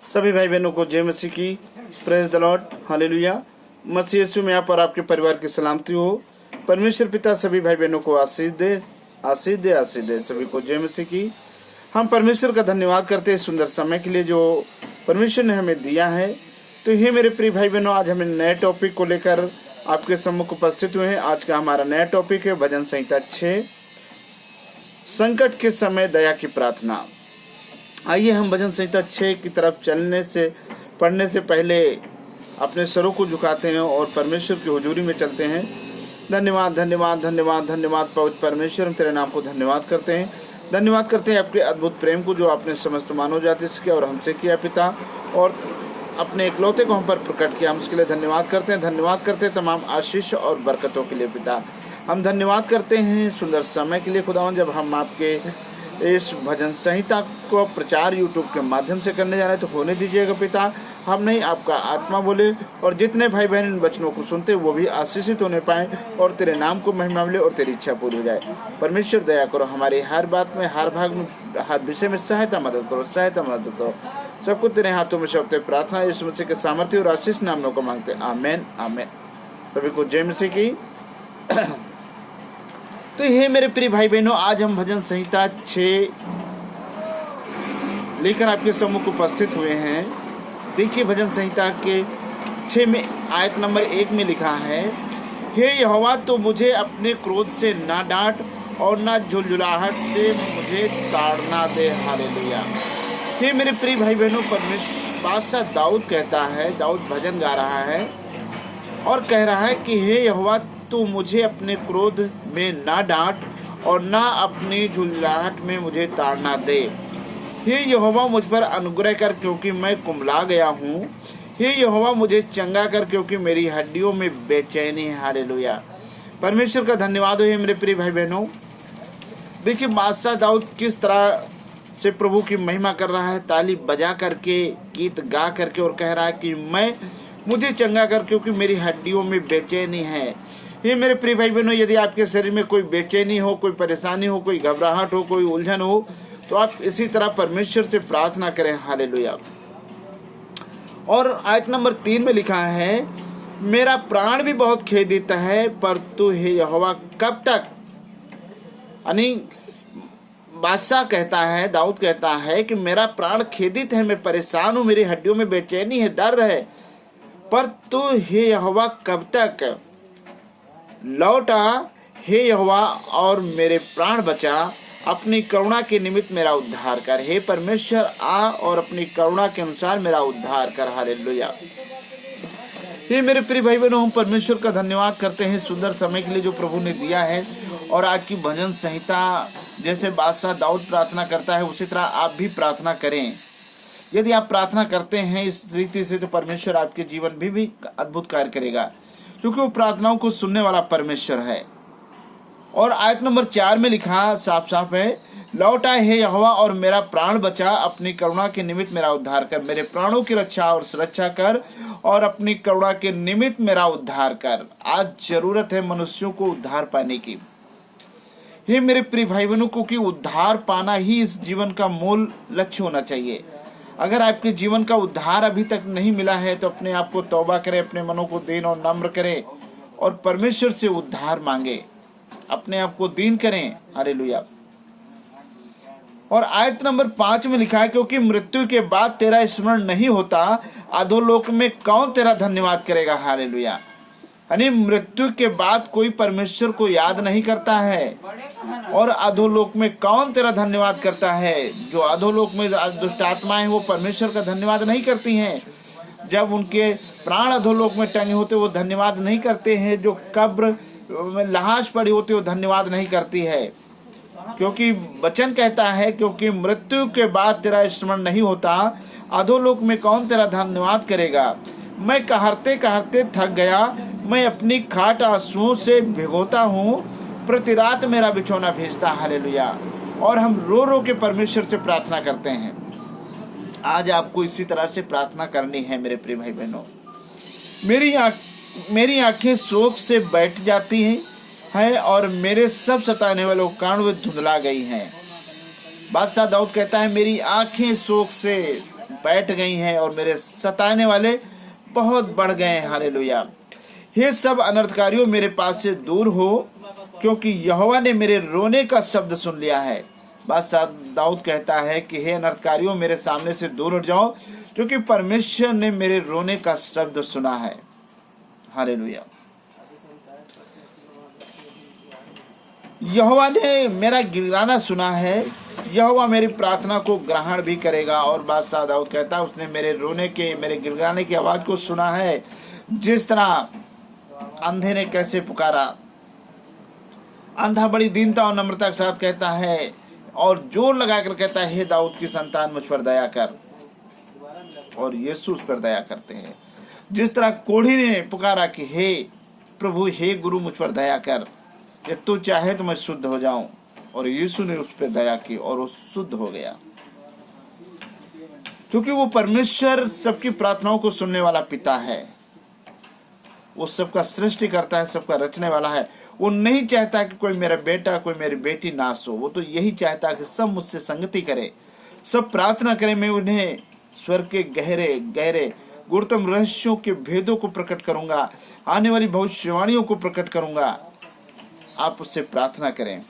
सभी भाई बहनों को जय मसीह की। Praise the lord, hallelujah. मसीह यीशु में आप और आपके परिवार की सलामती हो। परमेश्वर पिता सभी भाई बहनों को आशीष दे, आशीष दे, आशीष दे। सभी को जय मसीह की। हम परमेश्वर का धन्यवाद करते हैं सुंदर समय के लिए जो परमेश्वर ने हमें दिया है। तो ये मेरे प्रिय भाई बहनों, आज हमें नए टॉपिक को लेकर आपके सम्मुख उपस्थित हुए हैं। आज का हमारा नया टॉपिक है भजन संहिता 6, संकट के समय दया की प्रार्थना। आइए हम भजन संहिता 6 की तरफ पढ़ने से पहले अपने सरों को झुकाते हैं और परमेश्वर की हुजूरी में चलते हैं। धन्यवाद धन्यवाद धन्यवाद धन्यवाद पवित्र परमेश्वर, हम तेरे नाम को धन्यवाद करते हैं। धन्यवाद करते हैं आपके अद्भुत प्रेम को जो आपने समस्त मानव जाति से किया और हमसे किया पिता, और अपने इकलौते को हम पर प्रकट किया। हम उसके लिए धन्यवाद करते हैं। धन्यवाद करते हैं तमाम आशीष और बरकतों के लिए पिता। हम धन्यवाद करते हैं सुंदर समय के लिए खुदावन, जब हम आपके इस भजन संहिता को प्रचार यूट्यूब के माध्यम से करने जा रहे हैं। तो होने दीजिएगा पिता, हम नहीं आपका आत्मा बोले और जितने भाई बहन इन वचनों को सुनते वो भी आशीषित होने पाए और तेरे नाम को महिमा मिले और तेरी इच्छा पूरी हो जाए। परमेश्वर दया करो, हमारी हर बात में, हर भाग में, हर विषय में सहायता मदद करो, सहायता मदद करो। सबको तेरे हाथों में सौंपते प्रार्थना यीशु मसीह के सामर्थ्य और आशीष नाम को मांगते, आमेन आमेन। सभी को जय मसीह की। तो ये मेरे प्रिय भाई बहनों, आज हम भजन संहिता 6 लेकर आपके सम्मुख उपस्थित हुए हैं। देखिए भजन संहिता के 6 में आयत नंबर 1 में लिखा है, हे यहोवा तो मुझे अपने क्रोध से ना डांट और ना झुलझुलाहट से मुझे ताड़ना दे। हालेलुया। हे मेरे प्रिय भाई बहनों, परमेश्वर बादशाह दाऊद कहता है, दाऊद भजन गा रहा है और कह रहा है कि हे यहोवा तू मुझे अपने क्रोध में ना डांट और ना अपनी झुलझुलाहट में मुझे ताड़ना दे। हे यहोवा मुझ पर अनुग्रह कर क्योंकि मैं कुम्हला गया हूँ। हे यहोवा मुझे चंगा कर क्योंकि मेरी हड्डियों में बेचैनी है। हालेलुया। परमेश्वर का धन्यवाद हो मेरे प्रिय भाई बहनों। देखिए बादशाह दाऊद किस तरह से प्रभु की महिमा कर रहा है, ताली बजा करके, गीत गा करके, और कह रहा है कि मुझे चंगा कर क्योंकि मेरी हड्डियों में बेचैनी है। ये मेरे प्रिय भाई बहनों, यदि आपके शरीर में कोई बेचैनी हो, कोई परेशानी हो, कोई घबराहट हो, कोई उलझन हो, तो आप इसी तरह परमेश्वर से प्रार्थना करें। हालेलुया। और आयत नंबर 3 में लिखा है, मेरा प्राण भी बहुत खेदित है पर तू हे यहोवा कब तक। यानी बादशाह कहता है, दाऊद कहता है कि मेरा प्राण खेदित है, मैं परेशान हूँ, मेरी हड्डियों में बेचैनी है, दर्द है, पर तू हे यहोवा कब तक। लौटा हे यहोवा और मेरे प्राण बचा, अपनी करुणा के निमित्त मेरा उद्धार कर। हे परमेश्वर आ और अपनी करुणा के अनुसार मेरा उद्धार कर। हालेलुया। ये मेरे प्रिय भाई बहनों, हम परमेश्वर का धन्यवाद करते हैं सुंदर समय के लिए जो प्रभु ने दिया है। और आज की भजन संहिता जैसे बादशाह दाऊद प्रार्थना करता है उसी तरह आप भी प्रार्थना करें। यदि आप प्रार्थना करते हैं इस रीति से तो परमेश्वर आपके जीवन भी अद्भुत कार्य करेगा, क्योंकि वो प्रार्थनाओं को सुनने वाला परमेश्वर है। और आयत नंबर 4 में लिखा साफ साफ है, लौटा हे यहोवा और मेरा प्राण बचा, अपनी करुणा के निमित्त मेरा उद्धार कर। मेरे प्राणों की रक्षा और सुरक्षा कर और अपनी करुणा के निमित्त मेरा उद्धार कर। आज जरूरत है मनुष्यों को उद्धार पाने की। ये मेरे प्रिय भाई बहनों, क्योंकि उद्धार पाना ही इस जीवन का मूल लक्ष्य होना चाहिए। अगर आपके जीवन का उद्धार अभी तक नहीं मिला है तो अपने आप को तौबा करें, अपने मनों को दीन और नम्र करें और परमेश्वर से उद्धार मांगे, अपने आप को दीन करें। हालेलुया। और आयत नंबर 5 में लिखा है, क्योंकि मृत्यु के बाद तेरा स्मरण नहीं होता, अधोलोक में कौन तेरा धन्यवाद करेगा। हालेलुया। यानी मृत्यु के बाद कोई परमेश्वर को याद नहीं करता है और अधोलोक में कौन तेरा धन्यवाद करता है। जो अधोलोक में दुष्ट आत्माएं वो परमेश्वर का धन्यवाद नहीं करती हैं। जब उनके प्राण अधोलोक में टंगे होते वो धन्यवाद नहीं करते हैं। जो कब्र में लाश पड़ी होती वो धन्यवाद नहीं करती है, क्योंकि वचन कहता है, क्योंकि मृत्यु के बाद तेरा स्मरण नहीं होता, अधोलोक में कौन तेरा धन्यवाद करेगा। मैं कहरते कहरते थक गया, मैं अपनी खाट आंसुओं से भिगोता हूँ, प्रति रात मेरा बिछौना भीजता। हालेलुया। और हम रो रो के परमेश्वर से प्रार्थना करते हैं। आज आपको इसी तरह से प्रार्थना करनी है मेरे प्रिय भाई बहनों। मेरी आंखें शोक से बैठ जाती हैं और मेरे सब सताने वालों के कारण वे धुंधला गई हैं। बादशाह दाऊद कहता है, मेरी आंखें शोक से बैठ गई हैं और मेरे सताने वाले बहुत बढ़ गए हैं। हालेलुया। हे सब अनर्थकारियों मेरे पास से दूर हो, क्योंकि यहोवा ने मेरे रोने का शब्द सुन लिया है। बादशाह दाऊद कहता है कि हे अनर्थकारियों मेरे सामने से दूर हट जाओ, क्योंकि परमेश्वर ने मेरे रोने का शब्द सुना है। हालेलुया। यहोवा ने मेरा गिड़गिड़ाना सुना है, यहोवा मेरी प्रार्थना को ग्रहण भी करेगा। और बादशाह दाऊद कहता है उसने मेरे रोने के, मेरे गिड़गिड़ाने की आवाज को सुना है। जिस तरह अंधे ने कैसे पुकारा, अंधा बड़ी दीनता और नम्रता के साथ कहता है और जोर लगाकर कहता है, हे दाऊद की संतान मुझ पर दया कर। और यीशु उस पर दया करते हैं। जिस तरह कोढ़ी ने पुकारा कि हे प्रभु, हे गुरु, मुझ पर दया कर, ये तू चाहे तो मैं शुद्ध हो जाऊं। और यीशु ने उस पर दया की और वो शुद्ध हो गया, क्योंकि वो परमेश्वर सबकी प्रार्थनाओं को सुनने वाला पिता है। वो सबका सृष्टि करता है, सबका रचने वाला है। वो नहीं चाहता कि कोई मेरा बेटा, कोई मेरी बेटी नाश हो। वो तो यही चाहता कि सब मुझसे संगति करे, सब प्रार्थना करें। मैं उन्हें स्वर्ग के गहरे गहरे गुप्तम रहस्यों के भेदों को प्रकट करूंगा, आने वाली भविष्यवाणियों को प्रकट करूंगा। आप उससे प्रार्थना करें।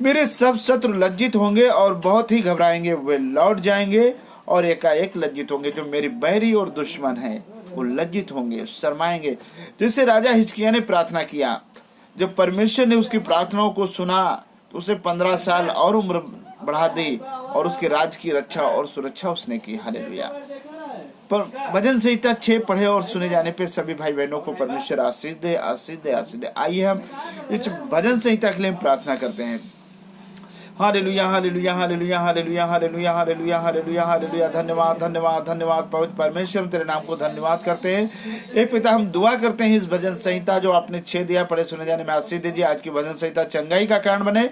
मेरे सब शत्रु लज्जित होंगे और बहुत ही घबराएंगे। वे लौट जाएंगे और एकाएक लज्जित होंगे। जो मेरी बैरी और दुश्मन है वो लज्जित होंगे, शर्माएंगे। जैसे राजा हिजकिय्याह ने प्रार्थना किया, जब परमेश्वर ने उसकी प्रार्थनाओं को सुना तो उसे 15 साल और उम्र बढ़ा दी और उसके राज्य की रक्षा और सुरक्षा उसने की। हालेलुया। पर भजन संहिता 6 पढ़े और सुने जाने पे सभी भाई बहनों को परमेश्वर आशीष दे, आशीष दे, आशीष दे। आइए हम इस भजन संहिता के लिए प्रार्थना करते हैं। Hallelujah, hallelujah, hallelujah, hallelujah, hallelujah, hallelujah, hallelujah, hallelujah. धन्यवाद, धन्यवाद, धन्यवाद पवित्र परमेश्वर, तेरे नाम को धन्यवाद करते हैं। हे पिता, हम दुआ करते हैं इस भजन संहिता जो आपने 6 दिया पढ़े सुने जाने में आशीष दीजिए। आज की भजन संहिता चंगाई का कारण बने,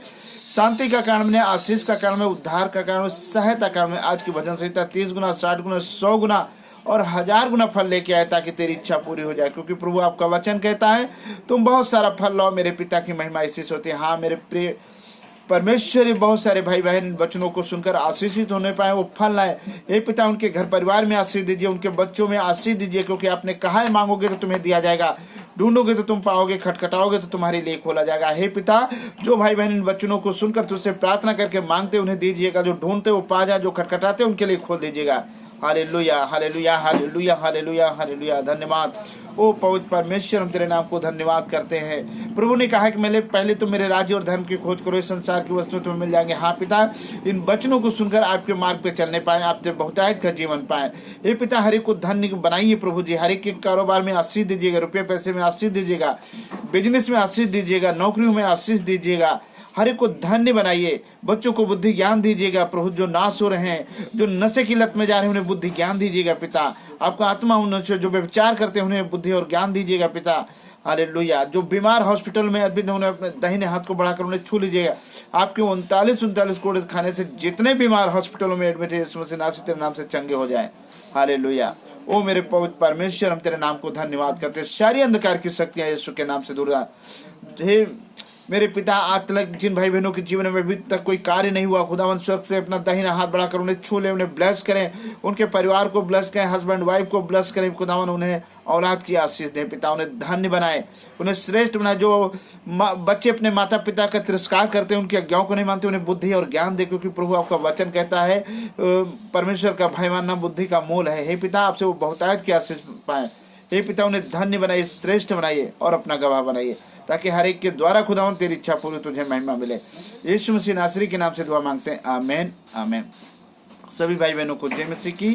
शांति का कारण बने, आशीष का कारण बने, उद्धार का कारण बने, सहायता का कारण बने। आज की भजन संहिता 30 गुना, 60 गुना, 100 गुना और 1000 गुना फल लेके आए, ताकि तेरी इच्छा पूरी हो जाए। क्योंकि प्रभु आपका वचन कहता है तुम बहुत सारा फल लाओ, मेरे पिता की महिमा इसी से होती है। हाँ मेरे प्रिय परमेश्वर, बहुत सारे भाई बहन इन वचनों को सुनकर आशीषित होने पाए, वो फल लाए। हे पिता, उनके घर परिवार में आशीष दीजिए, उनके बच्चों में आशीष दीजिए। क्योंकि आपने कहा है मांगोगे तो तुम्हें दिया जाएगा, ढूंढोगे तो तुम पाओगे, खटखटाओगे तो तुम्हारे लिए खोला जाएगा। हे पिता, जो भाई बहन इन वचनों को सुनकर तुझसे प्रार्थना करके मांगते उन्हें दीजिएगा, जो ढूंढते वो पा जाए, जो खटखटाते उनके लिए खोल दीजिएगा। Hallelujah, hallelujah, hallelujah, hallelujah, hallelujah. धन्यवाद ओ पवित्र परमेश्वर, हम तेरे नाम को धन्यवाद करते हैं। प्रभु ने कहा कि पहले तो मेरे राज्य और धर्म की खोज करो, इस संसार की वस्तु तुम्हें मिल जाएंगे। हाँ पिता, इन वचनों को सुनकर आपके मार्ग पे चलने पाए, आपसे बहुतायत का जीवन पाए। हे पिता, हर एक को धन्य बनाइए प्रभु जी। हर एक के कारोबार में आशीष दीजिएगा, रुपये पैसे में आशीष दीजिएगा, बिजनेस में आशीष दीजिएगा, नौकरियों में आशीष दीजिएगा। हर एक को धन्य बनाइए। बच्चों को बुद्धि ज्ञान दीजिएगा प्रभु, जो नाश हो रहे हैं, जो नशे की लत में जा रहे हैं, उन्हें बुद्धि ज्ञान दीजिएगा पिता। आपका आत्मा उन्हें, जो व्यभिचार करते हैं उन्हें बुद्धि और ज्ञान दीजिएगा पिता। हालेलुया। जो बीमार हॉस्पिटल में एडमिट है, उन्हें अपने दाहिने हाथ को बढ़ाकर उन्हें छू लीजिएगा। आपके 39 कोड़े खाने से जितने बीमार हॉस्पिटलों में एडमिट है, यीशु मसीह नाम से तेरे नाम से चंगे हो जाए। हालेलुया। ओ मेरे पवित्र परमेश्वर, हम तेरे नाम को धन्यवाद करते हैं। सारी अंधकार की शक्तियां यीशु के नाम से दूर हे मेरे पिता, आज तक जिन भाई बहनों के जीवन में अभी तक कोई कार्य नहीं हुआ, खुदावन स्वर्ग से अपना दाहिना हाथ बढ़ाकर उन्हें छू ले, उन्हें ब्लेस करें, उनके परिवार को ब्लेस करें, हस्बैंड वाइफ को ब्लेस करें। खुदावन उन्हें औलाद की आशीष दें पिता, उन्हें धन्य बनाए, उन्हें श्रेष्ठ बनाए। जो बच्चे अपने माता पिता का तिरस्कार करते हैं, उनकी आज्ञाओं को नहीं मानते, उन्हें बुद्धि और ज्ञान दे। क्योंकि प्रभु आपका वचन कहता है परमेश्वर का भय मानना बुद्धि का मूल है। हे पिता, आपसे वो बहुतायत की आशीष पाए। हे पिता, उन्हें धन्य बनाइए, श्रेष्ठ बनाइए और अपना गवाह बनाइए, ताकि हर एक के द्वारा खुदावन तेरी इच्छा पूरी तुझे महिमा मिले। यीशु मसीह नासरी के नाम से दुआ मांगते हैं, आमीन, आमीन। सभी भाई बहनों को जय मसीह की